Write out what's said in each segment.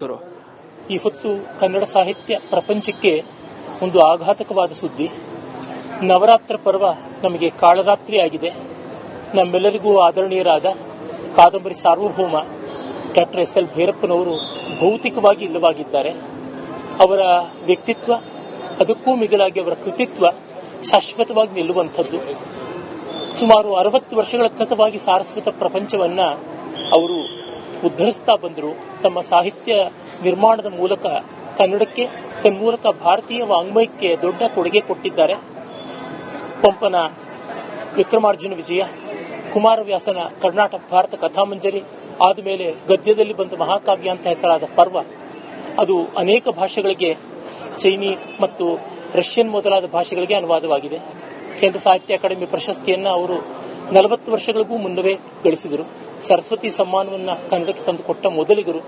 ಈ ಹೊತ್ತು ಕನ್ನಡ ಸಾಹಿತ್ಯ ಪ್ರಪಂಚಕ್ಕೆ ಒಂದು ಆಘಾತಕವಾದ ಸುದ್ದಿ. ನವರಾತ್ರ ಪರ್ವ ನಮಗೆ ಕಾಳರಾತ್ರಿ ಆಗಿದೆ. ನಮ್ಮೆಲ್ಲರಿಗೂ ಆದರಣೀಯರಾದ ಕಾದಂಬರಿ ಸಾರ್ವಭೌಮ ಡಾಕ್ಟರ್ ಎಸ್.ಎಲ್. ಭೈರಪ್ಪನವರು ಭೌತಿಕವಾಗಿ ಇಲ್ಲವಾಗಿದ್ದಾರೆ. ಅವರ ವ್ಯಕ್ತಿತ್ವ, ಅದಕ್ಕೂ ಮಿಗಿಲಾಗಿ ಅವರ ಕೃತಿತ್ವ ಶಾಶ್ವತವಾಗಿ ನಿಲ್ಲುವಂಥದ್ದು. ಸುಮಾರು 60 ವರ್ಷಗಳ ಸತತವಾಗಿ ಸಾರಸ್ವತ ಪ್ರಪಂಚವನ್ನ ಅವರು ಉದ್ಧರಿಸ್ತಾ ಬಂದರು. ತಮ್ಮ ಸಾಹಿತ್ಯ ನಿರ್ಮಾಣದ ಮೂಲಕ ಕನ್ನಡಕ್ಕೆ, ತನ್ಮೂಲಕ ಭಾರತೀಯ ವಾಂಗ್ಮಯಕ್ಕೆ ದೊಡ್ಡ ಕೊಡುಗೆ ಕೊಟ್ಟಿದ್ದಾರೆ. ಪಂಪನ ವಿಕ್ರಮಾರ್ಜುನ ವಿಜಯ, ಕುಮಾರವ್ಯಾಸನ ಕರ್ನಾಟಕ ಭಾರತ ಕಥಾಮಂಜರಿ, ಆದಮೇಲೆ ಗದ್ಯದಲ್ಲಿ ಬಂದ ಮಹಾಕಾವ್ಯ ಅಂತ ಹೆಸರಾದ ಪರ್ವ, ಅದು ಅನೇಕ ಭಾಷೆಗಳಿಗೆ, ಚೈನೀ ಮತ್ತು ರಷ್ಯನ್ ಮೊದಲಾದ ಭಾಷೆಗಳಿಗೆ ಅನುವಾದವಾಗಿದೆ. ಕೇಂದ್ರ ಸಾಹಿತ್ಯ ಅಕಾಡೆಮಿ ಪ್ರಶಸ್ತಿಯನ್ನ ಅವರು 40 ವರ್ಷಗಳಿಗೂ ಮುನ್ನವೇ ಗಳಿಸಿದರು. ಸರಸ್ವತಿ ಸಮ್ಮಾನವನ್ನ ಕನ್ನಡಕ್ಕೆ ತಂದುಕೊಟ್ಟ ಮೊದಲಿಗರು.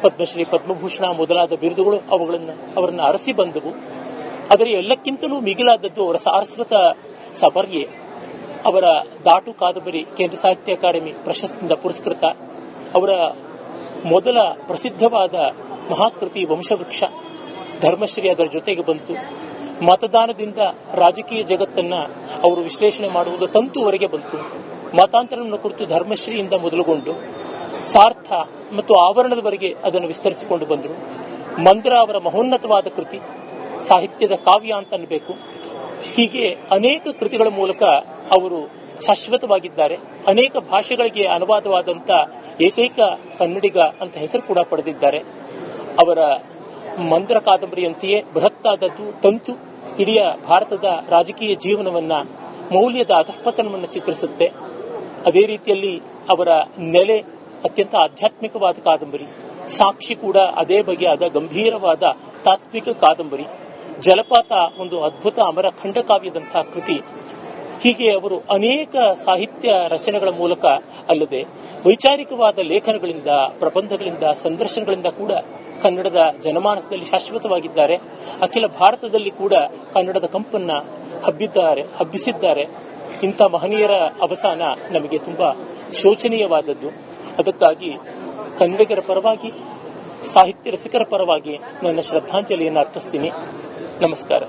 ಪದ್ಮಶ್ರೀ, ಪದ್ಮಭೂಷಣ ಮೊದಲಾದ ಬಿರುದುಗಳು ಅವರನ್ನು ಅರಸಿ ಬಂದವು. ಆದರೆ ಎಲ್ಲಕ್ಕಿಂತಲೂ ಮಿಗಿಲಾದದ್ದು ಅವರ ಸಾರಸ್ವತ ಸಪರ್ಯೆ. ಅವರ ದಾಟು ಕಾದಂಬರಿ ಕೇಂದ್ರ ಸಾಹಿತ್ಯ ಅಕಾಡೆಮಿ ಪ್ರಶಸ್ತಿಯಿಂದ ಪುರಸ್ಕೃತ. ಅವರ ಮೊದಲ ಪ್ರಸಿದ್ಧವಾದ ಮಹಾಕೃತಿ ವಂಶವೃಕ್ಷ, ಧರ್ಮಶ್ರೀ ಅದರ ಜೊತೆಗೆ ಬಂತು. ಮತದಾನದಿಂದ ರಾಜಕೀಯ ಜಗತ್ತನ್ನ ಅವರು ವಿಶ್ಲೇಷಣೆ ಮಾಡುವುದು ತಂತುವರೆಗೆ ಬಂತು. ಮತಾಂತರವನ್ನು ಕುರಿತು ಧರ್ಮಶ್ರೀಯಿಂದ ಮೊದಲುಗೊಂಡು ಸಾರ್ಥ ಮತ್ತು ಆವರಣದವರೆಗೆ ಅದನ್ನು ವಿಸ್ತರಿಸಿಕೊಂಡು ಬಂದರು. ಮಂದ್ರ ಅವರ ಮಹೋನ್ನತವಾದ ಕೃತಿ, ಸಾಹಿತ್ಯದ ಕಾವ್ಯ ಅಂತ ಅನ್ನಬೇಕು. ಹೀಗೆ ಅನೇಕ ಕೃತಿಗಳ ಮೂಲಕ ಅವರು ಶಾಶ್ವತವಾಗಿದ್ದಾರೆ. ಅನೇಕ ಭಾಷೆಗಳಿಗೆ ಅನುವಾದವಾದಂಥ ಏಕೈಕ ಕನ್ನಡಿಗ ಅಂತ ಹೆಸರು ಕೂಡ ಪಡೆದಿದ್ದಾರೆ. ಅವರ ಮಂದ್ರ ಕಾದಂಬರಿಯಂತೆಯೇ ಬೃಹತ್ತಾದದ್ದು ತಂತು ಇಡೀ ಭಾರತದ ರಾಜಕೀಯ ಜೀವನವನ್ನ, ಮೌಲ್ಯದ ಅಧಃಪತನವನ್ನು ಚಿತ್ರಿಸುತ್ತೆ. ಅದೇ ರೀತಿಯಲ್ಲಿ ಅವರ ನೆಲೆ ಅತ್ಯಂತ ಆಧ್ಯಾತ್ಮಿಕವಾದ ಕಾದಂಬರಿ. ಸಾಕ್ಷಿ ಕೂಡ ಅದೇ ಬಗೆಯಾದ ಗಂಭೀರವಾದ ತಾತ್ವಿಕ ಕಾದಂಬರಿ. ಜಲಪಾತ ಒಂದು ಅದ್ಭುತ ಅಮರ ಖಂಡಕಾವ್ಯದಂತಹ ಕೃತಿ. ಹೀಗೆ ಅವರು ಅನೇಕ ಸಾಹಿತ್ಯ ರಚನೆಗಳ ಮೂಲಕ ಅಲ್ಲದೆ ವೈಚಾರಿಕವಾದ ಲೇಖನಗಳಿಂದ, ಪ್ರಬಂಧಗಳಿಂದ, ಸಂದರ್ಶನಗಳಿಂದ ಕೂಡ ಕನ್ನಡದ ಜನಮಾನಸದಲ್ಲಿ ಶಾಶ್ವತವಾಗಿದ್ದಾರೆ. ಅಖಿಲ ಭಾರತದಲ್ಲಿ ಕೂಡ ಕನ್ನಡದ ಕಂಪನ್ನ ಹಬ್ಬಿಸಿದ್ದಾರೆ. ಇಂಥ ಮಹನೀಯರ ಅವಸಾನ ನಮಗೆ ತುಂಬಾ ಶೋಚನೀಯವಾದದ್ದು. ಅದಕ್ಕಾಗಿ ಕನ್ನಡಿಗರ ಪರವಾಗಿ, ಸಾಹಿತ್ಯ ರಸಿಕರ ಪರವಾಗಿ ನನ್ನ ಶ್ರದ್ಧಾಂಜಲಿಯನ್ನು ಅರ್ಪಿಸ್ತೀನಿ. ನಮಸ್ಕಾರ.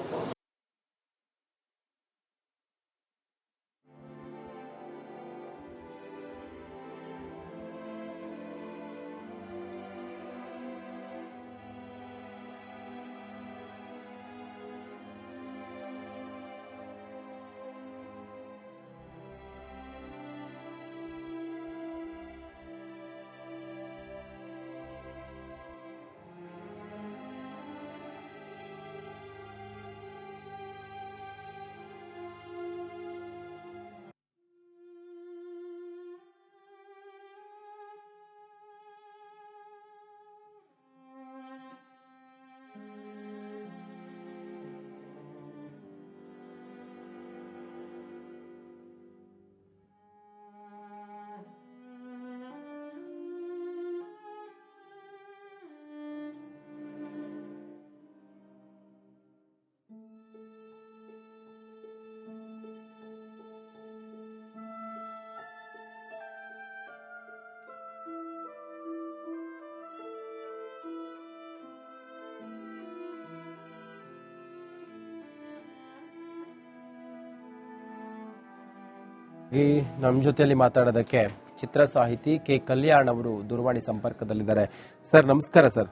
ನಮ್ಮ ಜೊತೆಯಲ್ಲಿ ಮಾತಾಡೋದಕ್ಕೆ ಚಿತ್ರ ಸಾಹಿತಿ ಕೆ ಕಲ್ಯಾಣ್ ಅವರು ದೂರವಾಣಿ ಸಂಪರ್ಕದಲ್ಲಿದ್ದಾರೆ. ಸರ್ ನಮಸ್ಕಾರ. ಸರ್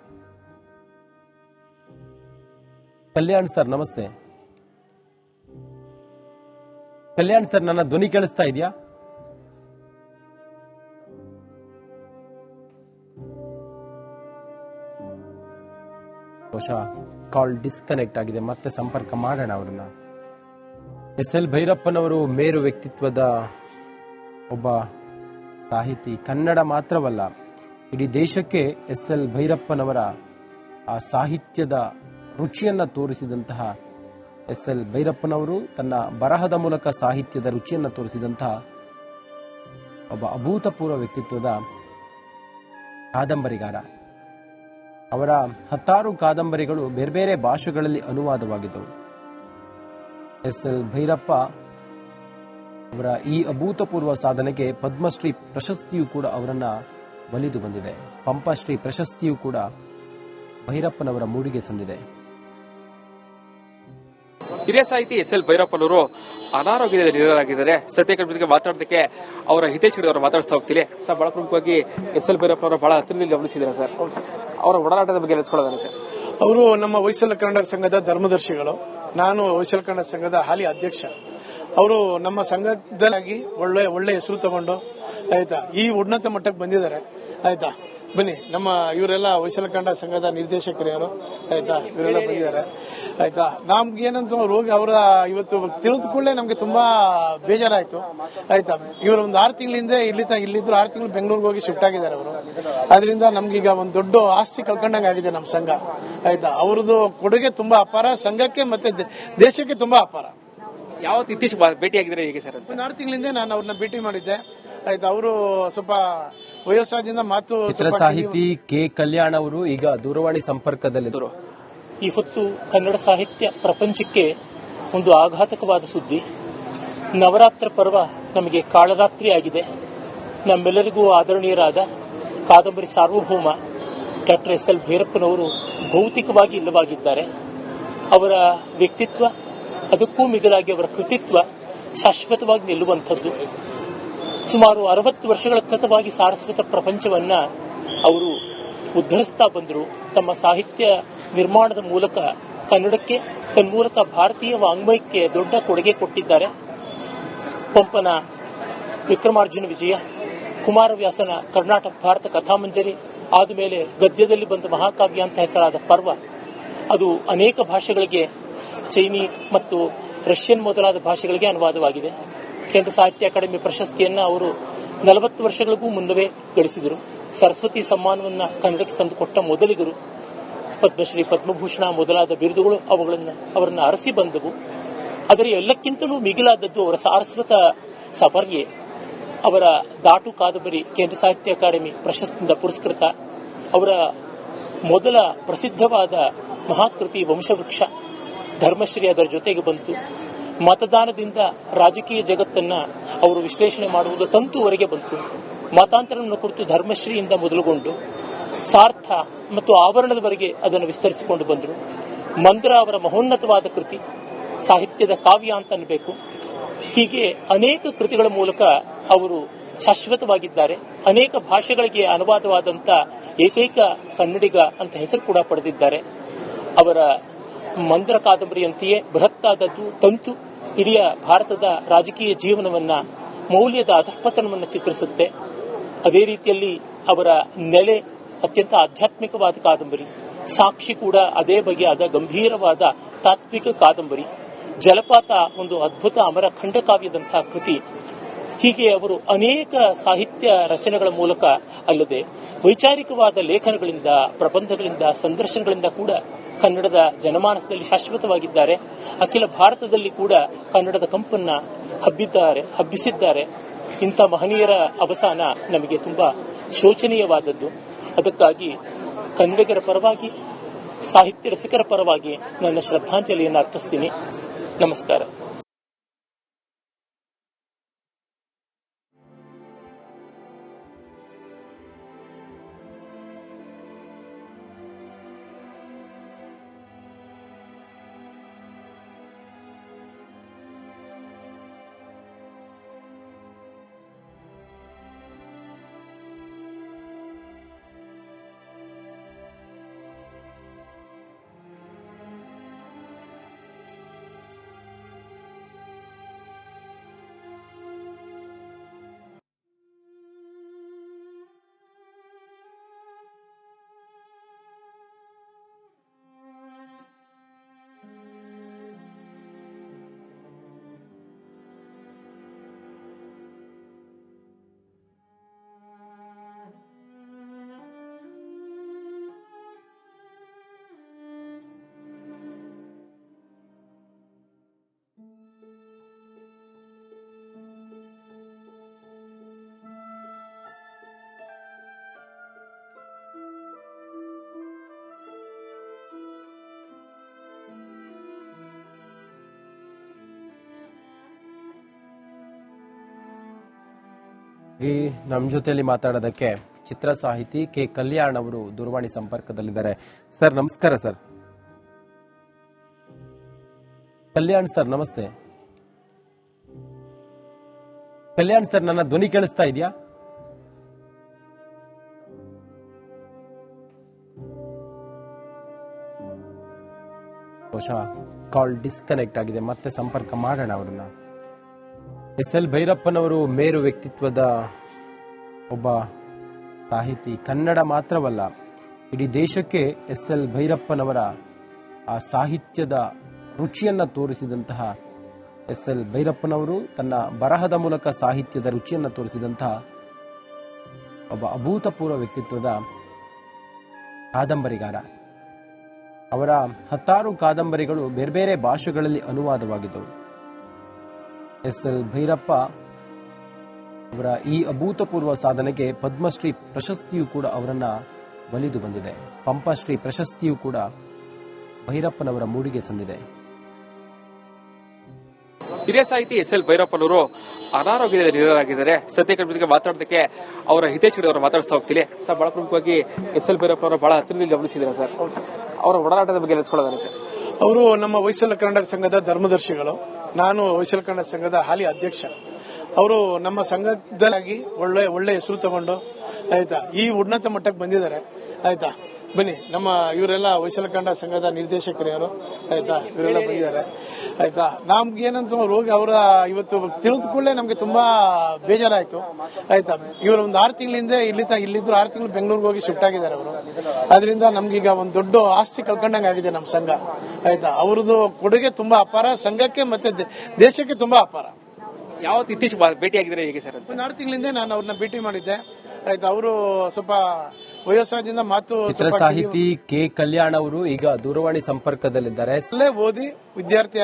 ಕಲ್ಯಾಣ್ ಸರ್ ನಮಸ್ತೆ. ಕಲ್ಯಾಣ್ ಸರ್, ನನ್ನ ಧ್ವನಿ ಕೇಳಿಸ್ತಾ ಇದೆಯಾ? ಬಹುಶಃ ಕಾಲ್ ಡಿಸ್ಕನೆಕ್ಟ್ ಆಗಿದೆ. ಮತ್ತೆ ಸಂಪರ್ಕ ಮಾಡೋಣ ಅವರನ್ನ. ಎಸ್.ಎಲ್. ಭೈರಪ್ಪನವರು ಮೇರು ವ್ಯಕ್ತಿತ್ವದ ಒಬ್ಬ ಸಾಹಿತಿ. ಕನ್ನಡ ಮಾತ್ರವಲ್ಲ, ಇಡೀ ದೇಶಕ್ಕೆ ಎಸ್.ಎಲ್. ಭೈರಪ್ಪನವರ ಆ ಸಾಹಿತ್ಯದ ರುಚಿಯನ್ನ ತೋರಿಸಿದಂತಹ ಎಸ್.ಎಲ್. ಭೈರಪ್ಪನವರು ತನ್ನ ಬರಹದ ಮೂಲಕ ಸಾಹಿತ್ಯದ ರುಚಿಯನ್ನ ತೋರಿಸಿದಂತಹ ಒಬ್ಬ ಅಭೂತಪೂರ್ವ ವ್ಯಕ್ತಿತ್ವದ ಕಾದಂಬರಿಗಾರ. ಅವರ 10 ಕಾದಂಬರಿಗಳು ಬೇರೆ ಬೇರೆ ಭಾಷೆಗಳಲ್ಲಿ ಅನುವಾದವಾಗಿದ್ದವು. ಎಸ್.ಎಲ್. ಭೈರಪ್ಪ ಅವರ ಈ ಅಭೂತಪೂರ್ವ ಸಾಧನೆಗೆ ಪದ್ಮಶ್ರೀ ಪ್ರಶಸ್ತಿಯು ಕೂಡ ಅವರನ್ನ ಒಲಿದು ಬಂದಿದೆ. ಪಂಪಶ್ರೀ ಪ್ರಶಸ್ತಿಯೂ ಕೂಡ ಭೈರಪ್ಪನವರ ಮೂಡಿಗೆ ಸಂದಿದೆ. ಹಿರಿಯ ಸಾಹಿತಿ ಎಸ್.ಎಲ್. ಭೈರಪ್ಪನವರು ಅನಾರೋಗ್ಯದಿಂದ ನಿಧನರಾಗಿದ್ದಾರೆ. ಸತ್ಯಕರ ಜೊತೆಗೆ ಮಾತಾಡೋದಕ್ಕೆ ಅವರ ಹಿತೈಷಿಗಳು ಮಾತಾಡ್ತಾ ಹೋಗ್ತೀನಿ ಸರ್. ಬಹಳ ಪ್ರಮುಖವಾಗಿ ಎಸ್.ಎಲ್. ಭೈರಪ್ಪನವರು ಬಹಳ ಹತ್ತಿರದಲ್ಲಿ ಗಮನಿಸಿದ್ದಾರೆ ಸರ್. ಅವರ ಒಡನಾಟದ ಬಗ್ಗೆ ನೆನೆಸ್ಕೊಳ್ಳೋದಾನೆ ಸರ್. ಅವರು ನಮ್ಮ ಹೊಯ್ಸಳ ಕನ್ನಡ ಸಂಘದ ಧರ್ಮದರ್ಶಿಗಳು. ನಾನು ಹೊಯ್ಸಳ ಕನ್ನಡ ಸಂಘದ ಹಾಲಿ ಅಧ್ಯಕ್ಷ. ಅವರು ನಮ್ಮ ಸಂಘದಲ್ಲಿ ಒಳ್ಳೆ ಹೆಸರು ತಗೊಂಡು ಆಯ್ತಾ ಈ ಉನ್ನತ ಮಟ್ಟಕ್ಕೆ ಬಂದಿದ್ದಾರೆ. ಆಯ್ತಾ ಬನ್ನಿ, ನಮ್ಮ ಇವರೆಲ್ಲ ಹೊಯ್ಸಳ ಕನ್ನಡ ಸಂಘದ ನಿರ್ದೇಶಕರು ಆಯ್ತಾ, ಇವರೆಲ್ಲ ಬಂದಿದ್ದಾರೆ. ಆಯ್ತಾ, ನಮ್ಗೆ ಏನಂತ ರೋಗಿ ಅವರ ಇವತ್ತು ತಿಳಿದ ಕೂಡಲೇ ನಮ್ಗೆ ತುಂಬಾ ಬೇಜಾರಾಯ್ತು. ಆಯ್ತಾ, ಇವರು ಒಂದು 6 ತಿಂಗಳಿಂದ ಇಲ್ಲಿದ್ರು 6 ತಿಂಗಳು ಬೆಂಗಳೂರಿಗೆ ಹೋಗಿ ಶಿಫ್ಟ್ ಆಗಿದ್ದಾರೆ ಅವರು. ಅದರಿಂದ ನಮ್ಗೀಗ ಒಂದು ದೊಡ್ಡ ಆಸ್ತಿ ಕಳ್ಕೊಂಡಂಗೆ ಆಗಿದೆ ನಮ್ಮ ಸಂಘ. ಆಯ್ತಾ, ಅವ್ರದ್ದು ಕೊಡುಗೆ ತುಂಬಾ ಅಪಾರ, ಸಂಘಕ್ಕೆ ಮತ್ತೆ ದೇಶಕ್ಕೆ ತುಂಬಾ ಅಪಾರ. ಯಾವತ್ತು ಇತ್ತೀಚೆಗೆ ಭೇಟಿಯಾಗಿದ್ರೆ ಹೇಗೆ ಸರ್? ಒಂದು 6 ತಿಂಗಳಿಂದ ನಾನು ಅವ್ರನ್ನ ಭೇಟಿ ಮಾಡಿದ್ದೆ. ಆಯ್ತಾ, ಅವರು ಸ್ವಲ್ಪ ವಯೋಸಹಜದಿಂದ ಮಾತು. ಚಿತ್ರ ಸಾಹಿತಿ ಕೆ ಕಲ್ಯಾಣ್ ಅವರು ಈಗ ದೂರವಾಣಿ ಸಂಪರ್ಕದಲ್ಲಿದ್ದರು. ಈ ಹೊತ್ತು ಕನ್ನಡ ಸಾಹಿತ್ಯ ಪ್ರಪಂಚಕ್ಕೆ ಒಂದು ಆಘಾತಕವಾದ ಸುದ್ದಿ. ನವರಾತ್ರ ಪರ್ವ ನಮಗೆ ಕಾಳರಾತ್ರಿ ಆಗಿದೆ. ನಮ್ಮೆಲ್ಲರಿಗೂ ಆದರಣೀಯರಾದ ಕಾದಂಬರಿ ಸಾರ್ವಭೌಮ ಡಾಕ್ಟರ್ ಎಸ್.ಎಲ್. ಭೈರಪ್ಪನವರು ಭೌತಿಕವಾಗಿ ಇಲ್ಲವಾಗಿದ್ದಾರೆ. ಅವರ ವ್ಯಕ್ತಿತ್ವ, ಅದಕ್ಕೂ ಮಿಗಿಲಾಗಿ ಅವರ ಕೃತಿತ್ವ ಶಾಶ್ವತವಾಗಿ ನಿಲ್ಲುವಂಥದ್ದು. ಸುಮಾರು 60 ವರ್ಷಗಳ ಸತತವಾಗಿ ಸಾರಸ್ವತ ಪ್ರಪಂಚವನ್ನ ಅವರು ಉದ್ಧರಿಸ್ತಾ ಬಂದರು. ತಮ್ಮ ಸಾಹಿತ್ಯ ನಿರ್ಮಾಣದ ಮೂಲಕ ಕನ್ನಡಕ್ಕೆ, ತನ್ಮೂಲಕ ಭಾರತೀಯ ವಾಂಗ್ಮಯಕ್ಕೆ ದೊಡ್ಡ ಕೊಡುಗೆ ಕೊಟ್ಟಿದ್ದಾರೆ. ಪಂಪನ ವಿಕ್ರಮಾರ್ಜುನ ವಿಜಯ, ಕುಮಾರವ್ಯಾಸನ ಕರ್ನಾಟಕ ಭಾರತ ಕಥಾಮಂಜರಿ, ಆದಮೇಲೆ ಗದ್ಯದಲ್ಲಿ ಬಂದ ಮಹಾಕಾವ್ಯ ಅಂತ ಹೆಸರಾದ ಪರ್ವ, ಅದು ಅನೇಕ ಭಾಷೆಗಳಿಗೆ, ಚೈನಿ ಮತ್ತು ರಷ್ಯನ್ ಮೊದಲಾದ ಭಾಷೆಗಳಿಗೆ ಅನುವಾದವಾಗಿದೆ. ಕೇಂದ್ರ ಸಾಹಿತ್ಯ ಅಕಾಡೆಮಿ ಪ್ರಶಸ್ತಿಯನ್ನ ಅವರು 40 ವರ್ಷಗಳಿಗೂ ಮುನ್ನವೇ ಗಳಿಸಿದರು. ಸರಸ್ವತಿ ಸಮ್ಮಾನವನ್ನ ಕನ್ನಡಕ್ಕೆ ತಂದುಕೊಟ್ಟ ಮೊದಲಿಗರು. ಪದ್ಮಶ್ರೀ, ಪದ್ಮಭೂಷಣ ಮೊದಲಾದ ಬಿರುದುಗಳು ಅವರನ್ನು ಅರಸಿ ಬಂದವು. ಆದರೆ ಎಲ್ಲಕ್ಕಿಂತಲೂ ಮಿಗಿಲಾದದ್ದು ಅವರ ಸಾರಸ್ವತ ಸಪರ್ಯೆ. ಅವರ ದಾಟು ಕಾದಂಬರಿ ಕೇಂದ್ರ ಸಾಹಿತ್ಯ ಅಕಾಡೆಮಿ ಪ್ರಶಸ್ತಿಯಿಂದ ಪುರಸ್ಕೃತ. ಅವರ ಮೊದಲ ಪ್ರಸಿದ್ಧವಾದ ಮಹಾಕೃತಿ ವಂಶವೃಕ್ಷ, ಧರ್ಮಶ್ರೀ ಅದರ ಜೊತೆಗೆ ಬಂತು. ಮತದಾನದಿಂದ ರಾಜಕೀಯ ಜಗತ್ತನ್ನ ಅವರು ವಿಶ್ಲೇಷಣೆ ಮಾಡುವುದು ತಂತುವರೆಗೆ ಬಂತು. ಮತಾಂತರವನ್ನು ಕುರಿತು ಧರ್ಮಶ್ರೀಯಿಂದ ಮೊದಲುಗೊಂಡು ಸಾರ್ಥ ಮತ್ತು ಆವರಣದವರೆಗೆ ಅದನ್ನು ವಿಸ್ತರಿಸಿಕೊಂಡು ಬಂದರು. ಮಂದ್ರ ಅವರ ಮಹೋನ್ನತವಾದ ಕೃತಿ, ಸಾಹಿತ್ಯದ ಕಾವ್ಯ ಅಂತ ಅನ್ನಬೇಕು. ಹೀಗೆ ಅನೇಕ ಕೃತಿಗಳ ಮೂಲಕ ಅವರು ಶಾಶ್ವತವಾಗಿದ್ದಾರೆ. ಅನೇಕ ಭಾಷೆಗಳಿಗೆ ಅನುವಾದವಾದಂಥ ಏಕೈಕ ಕನ್ನಡಿಗ ಅಂತ ಹೆಸರು ಕೂಡ ಪಡೆದಿದ್ದಾರೆ. ಅವರ ಮಂದ್ರ ಕಾದಂಬರಿಯಂತೆಯೇ ಬೃಹತ್ತಾದದ್ದು ತಂತು ಇಡೀ ಭಾರತದ ರಾಜಕೀಯ ಜೀವನವನ್ನ, ಮೌಲ್ಯದ ಅಧಃಪತನವನ್ನು ಚಿತ್ರಿಸುತ್ತೆ. ಅದೇ ರೀತಿಯಲ್ಲಿ ಅವರ ನೆಲೆ ಅತ್ಯಂತ ಆಧ್ಯಾತ್ಮಿಕವಾದ ಕಾದಂಬರಿ. ಸಾಕ್ಷಿ ಕೂಡ ಅದೇ ಬಗೆಯಾದ ಗಂಭೀರವಾದ ತಾತ್ವಿಕ ಕಾದಂಬರಿ. ಜಲಪಾತ ಒಂದು ಅದ್ಭುತ ಅಮರ ಖಂಡಕಾವ್ಯದಂತಹ ಕೃತಿ. ಹೀಗೆ ಅವರು ಅನೇಕ ಸಾಹಿತ್ಯ ರಚನೆಗಳ ಮೂಲಕ ಅಲ್ಲದೆ ವೈಚಾರಿಕವಾದ ಲೇಖನಗಳಿಂದ, ಪ್ರಬಂಧಗಳಿಂದ, ಸಂದರ್ಶನಗಳಿಂದ ಕೂಡ ಕನ್ನಡದ ಜನಮಾನಸದಲ್ಲಿ ಶಾಶ್ವತವಾಗಿದ್ದಾರೆ. ಅಖಿಲ ಭಾರತದಲ್ಲಿ ಕೂಡ ಕನ್ನಡದ ಕಂಪನ್ನ ಹಬ್ಬಿಸಿದ್ದಾರೆ. ಇಂಥ ಮಹನೀಯರ ಅವಸಾನ ನಮಗೆ ತುಂಬಾ ಶೋಚನೀಯವಾದದ್ದು. ಅದಕ್ಕಾಗಿ ಕನ್ನಡಿಗರ ಪರವಾಗಿ, ಸಾಹಿತ್ಯ ರಸಿಕರ ಪರವಾಗಿ ನನ್ನ ಶ್ರದ್ಧಾಂಜಲಿಯನ್ನು ಅರ್ಪಿಸ್ತೀನಿ. ನಮಸ್ಕಾರ. ನಮ್ಮ ಜೊತೆಯಲ್ಲಿ ಮಾತಾಡೋದಕ್ಕೆ ಚಿತ್ರ ಸಾಹಿತಿ ಕೆ ಕಲ್ಯಾಣ್ ಅವರು ದೂರವಾಣಿ ಸಂಪರ್ಕದಲ್ಲಿದ್ದಾರೆ. ಸರ್ ನಮಸ್ಕಾರ ಸರ್. ಕಲ್ಯಾಣ್ ಸರ್ ನಮಸ್ತೆ. ಕಲ್ಯಾಣ್ ಸರ್, ನನ್ನ ಧ್ವನಿ ಕೇಳಿಸ್ತಾ ಇದೆಯಾ? ಬಹುಶಃ ಕಾಲ್ ಡಿಸ್ಕನೆಕ್ಟ್ ಆಗಿದೆ, ಮತ್ತೆ ಸಂಪರ್ಕ ಮಾಡೋಣ ಅವರನ್ನ. ಎಸ್.ಎಲ್. ಭೈರಪ್ಪನವರು ಮೇರು ವ್ಯಕ್ತಿತ್ವದ ಒಬ್ಬ ಸಾಹಿತಿ. ಕನ್ನಡ ಮಾತ್ರವಲ್ಲ, ಇಡೀ ದೇಶಕ್ಕೆ ಎಸ್.ಎಲ್. ಭೈರಪ್ಪನವರ ಆ ಸಾಹಿತ್ಯದ ರುಚಿಯನ್ನ ತೋರಿಸಿದಂತಹ ಎಸ್.ಎಲ್. ಭೈರಪ್ಪನವರು ತನ್ನ ಬರಹದ ಮೂಲಕ ಸಾಹಿತ್ಯದ ರುಚಿಯನ್ನ ತೋರಿಸಿದಂತಹ ಒಬ್ಬ ಅಭೂತಪೂರ್ವ ವ್ಯಕ್ತಿತ್ವದ ಕಾದಂಬರಿಗಾರ. ಅವರ 10 ಕಾದಂಬರಿಗಳು ಬೇರೆ ಬೇರೆ ಭಾಷೆಗಳಲ್ಲಿ ಅನುವಾದವಾಗಿದ್ದವು. ಎಸ್.ಎಲ್. ಭೈರಪ್ಪ ಅವರ ಈ ಅಭೂತಪೂರ್ವ ಸಾಧನೆಗೆ ಪದ್ಮಶ್ರೀ ಪ್ರಶಸ್ತಿಯೂ ಕೂಡ ಅವರನ್ನ ಒಲಿದು ಬಂದಿದೆ. ಪಂಪಶ್ರೀ ಪ್ರಶಸ್ತಿಯೂ ಕೂಡ ಭೈರಪ್ಪನವರ ಮೂಡಿಗೆ ಸಂದಿದೆ. ಹಿರಿಯ ಸಾಹಿತಿ ಎಸ್.ಎಲ್. ಭೈರಪ್ಪನವರು ಅನಾರೋಗ್ಯದಲ್ಲಿ ನಿಧನರಾಗಿದ್ದಾರೆ. ಸದ್ಯಕ್ಕೆ ಜೊತೆಗೆ ಮಾತಾಡೋದಕ್ಕೆ ಅವರ ಹಿತೈಷಿಗಳು ಮಾತಾಡಿಸ್ತಾ ಹೋಗ್ತೀನಿ. ಸರ್, ಬಹಳ ಪ್ರಮುಖವಾಗಿ ಎಸ್.ಎಲ್. ಭೈರಪ್ಪನವರು ಬಹಳ ಹತ್ತಿರದಲ್ಲಿ ಗಮನಿಸಿದ್ದಾರೆ ಸರ್. ಅವರ ಒಡನಾಟದ ಬಗ್ಗೆ ನೆನೆಸ್ಕೊಳ್ಳೋದಾರೆ ಸರ್. ಅವರು ನಮ್ಮ ಹೊಯ್ಸಳ ಕನ್ನಡ ಸಂಘದ ಧರ್ಮದರ್ಶಿಗಳು. ನಾನು ಹೊಯ್ಸಳ ಕನ್ನಡ ಸಂಘದ ಹಾಲಿ ಅಧ್ಯಕ್ಷ. ಅವರು ನಮ್ಮ ಸಂಘದಲ್ಲಿ ಒಳ್ಳೆ ಹೆಸರು ತಗೊಂಡು ಆಯ್ತಾ ಈ ಉನ್ನತ ಮಟ್ಟಕ್ಕೆ ಬಂದಿದ್ದಾರೆ. ಆಯ್ತಾ, ಬನ್ನಿ, ನಮ್ಮ ಇವರೆಲ್ಲ ಹೊಯ್ಸಳ ಕನ್ನಡ ಸಂಘದ ನಿರ್ದೇಶಕರು ಆಯ್ತಾ, ಇವರೆಲ್ಲ ಬಂದಿದ್ದಾರೆ. ಆಯ್ತಾ, ನಮ್ಗೇನಂತ ಹೋಗಿ ಅವರ ಇವತ್ತು ತಿಳಿದ ಕೂಡಲೇ ನಮ್ಗೆ ತುಂಬಾ ಬೇಜಾರಾಯ್ತು. ಆಯ್ತಾ, ಇವರು ಒಂದು 6 ತಿಂಗಳಿಂದ ಇಲ್ಲಿದ್ರು 6 ತಿಂಗಳು ಬೆಂಗಳೂರಿಗೆ ಹೋಗಿ ಶಿಫ್ಟ್ ಆಗಿದ್ದಾರೆ ಅವರು. ಅದರಿಂದ ನಮ್ಗೀಗ ಒಂದು ದೊಡ್ಡ ಆಸ್ತಿ ಕಳ್ಕೊಂಡಂಗೆ ಆಗಿದೆ ನಮ್ಮ ಸಂಘ. ಆಯ್ತಾ, ಅವ್ರದ್ದು ಕೊಡುಗೆ ತುಂಬಾ ಅಪಾರ, ಸಂಘಕ್ಕೆ ಮತ್ತೆ ದೇಶಕ್ಕೆ ತುಂಬಾ ಅಪಾರ. ಯಾವತ್ತು ಇತ್ತೀಚೆಗೆ ಭೇಟಿಯಾಗಿದ್ರೆ ಹೇಗೆ ಸರ್? ಒಂದು 6 ತಿಂಗಳಿಂದ ನಾನು ಅವ್ರನ್ನ ಭೇಟಿ ಮಾಡಿದ್ದೆ. ಆಯ್ತಾ, ಅವರು ಸ್ವಲ್ಪ ವಯೋಸಹದಿಂದ ಮಾತು. ಚಿತ್ರ ಸಾಹಿತಿ ಕೆ ಕಲ್ಯಾಣ್ ಅವರು ಈಗ ದೂರವಾಣಿ ಸಂಪರ್ಕದಲ್ಲಿದ್ದಾರೆ. ಓದಿ ವಿದ್ಯಾರ್ಥಿ